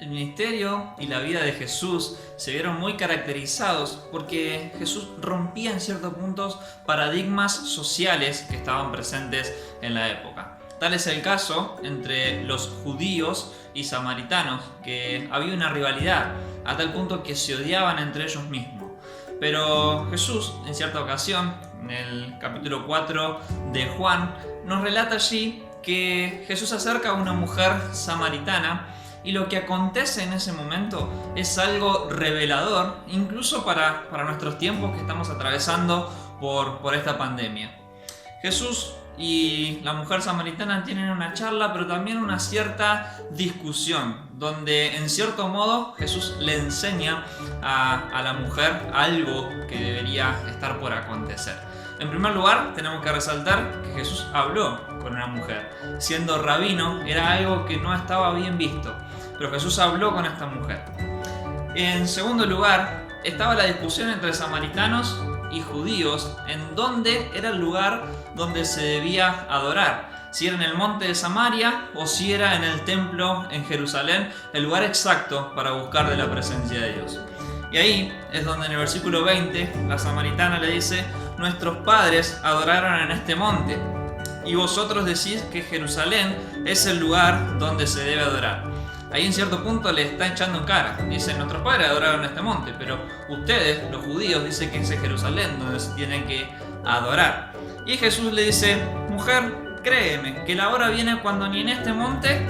El ministerio y la vida de Jesús se vieron muy caracterizados porque Jesús rompía en ciertos puntos paradigmas sociales que estaban presentes en la época. Tal es el caso entre los judíos y samaritanos, que había una rivalidad a tal punto que se odiaban entre ellos mismos. Pero Jesús, en cierta ocasión, en el capítulo 4 de Juan, nos relata allí que Jesús se acerca a una mujer samaritana y lo que acontece en ese momento es algo revelador, incluso para nuestros tiempos que estamos atravesando por esta pandemia. Jesús y la mujer samaritana tienen una charla, pero también una cierta discusión, donde en cierto modo Jesús le enseña a la mujer algo que debería estar por acontecer. En primer lugar, tenemos que resaltar que Jesús habló con una mujer. Siendo rabino, era algo que no estaba bien visto, pero Jesús habló con esta mujer. En segundo lugar, estaba la discusión entre samaritanos y judíos en dónde era el lugar donde se debía adorar, si era en el monte de Samaria o si era en el templo en Jerusalén, el lugar exacto para buscar de la presencia de Dios. Y ahí es donde en el versículo 20 la samaritana le dice: nuestros padres adoraron en este monte y vosotros decís que Jerusalén es el lugar donde se debe adorar. Ahí en cierto punto le está echando en cara. Dicen: nuestros padres adoraron en este monte, pero ustedes, los judíos, dicen que es en Jerusalén donde se tienen que adorar. Y Jesús le dice: mujer, créeme, que la hora viene cuando ni en este monte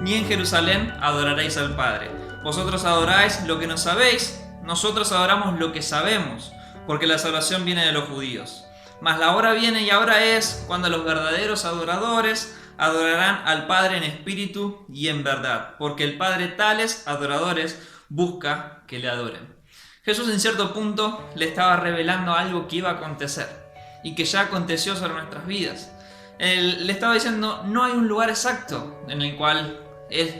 ni en Jerusalén adoraréis al Padre. Vosotros adoráis lo que no sabéis, nosotros adoramos lo que sabemos, porque la salvación viene de los judíos. Mas la hora viene y ahora es cuando los verdaderos adoradores adorarán al Padre en espíritu y en verdad, porque el Padre tales adoradores busca que le adoren. Jesús en cierto punto le estaba revelando algo que iba a acontecer y que ya aconteció sobre nuestras vidas. Él le estaba diciendo: no hay un lugar exacto en el cual es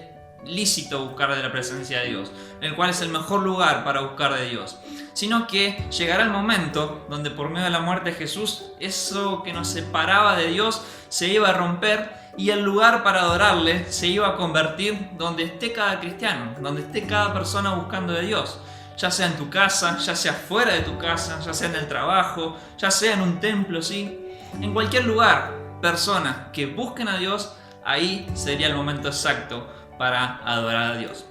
lícito buscar de la presencia de Dios, en el cual es el mejor lugar para buscar de Dios, sino que llegará el momento donde por medio de la muerte de Jesús, eso que nos separaba de Dios se iba a romper y el lugar para adorarle se iba a convertir donde esté cada cristiano, donde esté cada persona buscando de Dios, ya sea en tu casa, ya sea fuera de tu casa, ya sea en el trabajo, ya sea en un templo, ¿sí? En cualquier lugar, personas que busquen a Dios, ahí sería el momento exacto para adorar a Dios.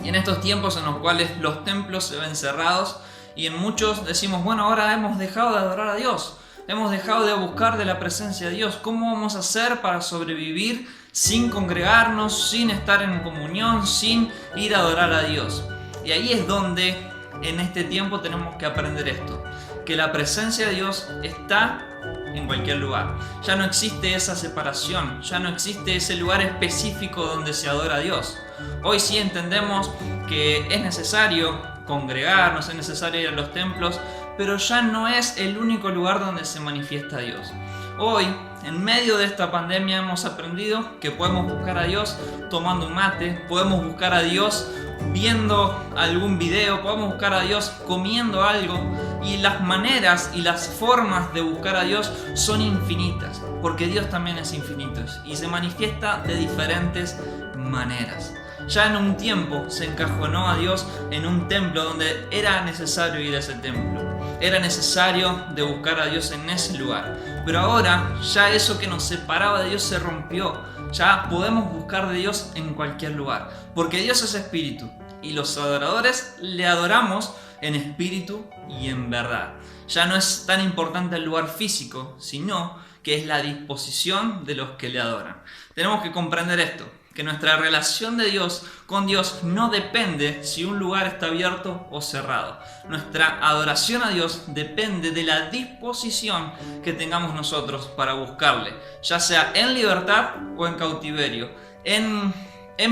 Y en estos tiempos en los cuales los templos se ven cerrados y en muchos decimos: bueno, ahora hemos dejado de adorar a Dios, hemos dejado de buscar de la presencia de Dios, ¿cómo vamos a hacer para sobrevivir sin congregarnos, sin estar en comunión, sin ir a adorar a Dios? Y ahí es donde en este tiempo tenemos que aprender esto, que la presencia de Dios está en cualquier lugar. Ya no existe esa separación, ya no existe ese lugar específico donde se adora a Dios. Hoy sí entendemos que es necesario congregarnos, es necesario ir a los templos, pero ya no es el único lugar donde se manifiesta Dios. Hoy, en medio de esta pandemia, hemos aprendido que podemos buscar a Dios tomando un mate, podemos buscar a Dios viendo algún video, podemos buscar a Dios comiendo algo, y las maneras y las formas de buscar a Dios son infinitas, porque Dios también es infinito y se manifiesta de diferentes maneras. Ya en un tiempo se encajonó a Dios en un templo donde era necesario ir a ese templo, era necesario de buscar a Dios en ese lugar, pero ahora ya eso que nos separaba de Dios se rompió. Ya podemos buscar de Dios en cualquier lugar, porque Dios es espíritu y los adoradores le adoramos en espíritu y en verdad. Ya no es tan importante el lugar físico, sino que es la disposición de los que le adoran. Tenemos que comprender esto, que nuestra relación de Dios con Dios no depende si un lugar está abierto o cerrado. Nuestra adoración a Dios depende de la disposición que tengamos nosotros para buscarle, ya sea en libertad o en cautiverio, en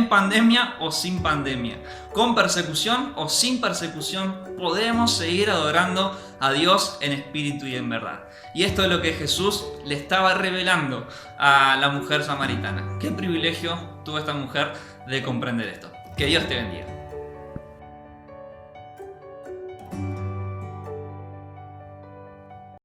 pandemia o sin pandemia, con persecución o sin persecución, podemos seguir adorando a Dios en espíritu y en verdad. Y esto es lo que Jesús le estaba revelando a la mujer samaritana. Qué privilegio tuvo esta mujer de comprender esto. Que Dios te bendiga.